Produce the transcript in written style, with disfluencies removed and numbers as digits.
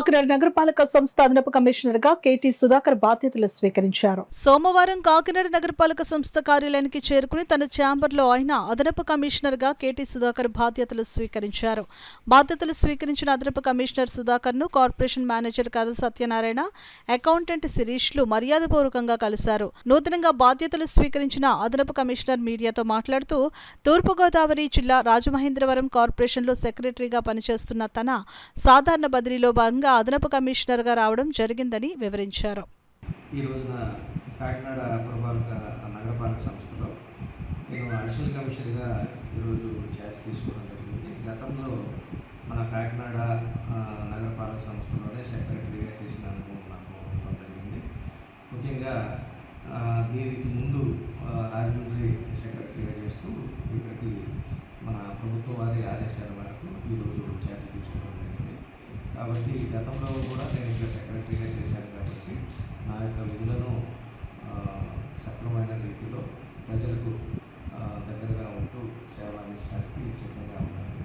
కాకినాడ నగరపాలక సంస్థ అదనపు కమిషనర్ గా కేటీ సుధాకర్ బాధ్యతలు స్వీకరించారు. సోమవారం కాకినాడ నగరపాలక సంస్థ కార్యాలయానికి చేరుకుని తన ఛాంబర్లో ఆయన అదనపు కమిషనర్ గా కేటీ సుధాకర్ బాధ్యతలు స్వీకరించారు. బాధ్యతలు స్వీకరించిన అదనపు కమిషనర్ సుధాకర్ ను కార్పొరేషన్ మేనేజర్ కర్ర సత్యనారాయణ, అకౌంటెంట్ శిరీష్లు మర్యాదపూర్వకంగా కలిశారు. నూతనంగా బాధ్యతలు స్వీకరించిన అదనపు కమిషనర్ మీడియాతో మాట్లాడుతూ తూర్పుగోదావరి జిల్లా రాజమహేంద్రవరం కార్పొరేషన్లో సెక్రటరీగా పనిచేస్తున్న తన సాధారణ బదిలీలో భాగంగా అదనపు కమిషనర్గా రావడం జరిగిందని వివరించారు. ఈ రోజున కాకినాడ నగరపాలక సంస్థలో నేను అడిషనల్ కమిషనర్గా ఈరోజు ఛార్జ్ తీసుకోవడం జరిగింది. గతంలో మన కాకినాడ నగరపాలక సంస్థలోనే సెక్రటరీగా చేసిన అనుభవం నాకు ఉండడం జరిగింది. ముఖ్యంగా దీనికి ముందు రాజమండ్రి సెక్రటరీగా చేస్తూ ఇక్కడికి మన ప్రభుత్వం వారి ఆదేశాల మేరకు ఈరోజు ఛార్జ్ తీసుకోవడం జరిగింది. కాబట్టి గతంలో కూడా నేను ఇక్కడ సెక్రటరీగా చేశాను కాబట్టి నా యొక్క విధులను సక్రమమైన రీతిలో ప్రజలకు దగ్గరగా ఉంటూ సేవ అందించడానికి సిద్ధంగా ఉన్నాను.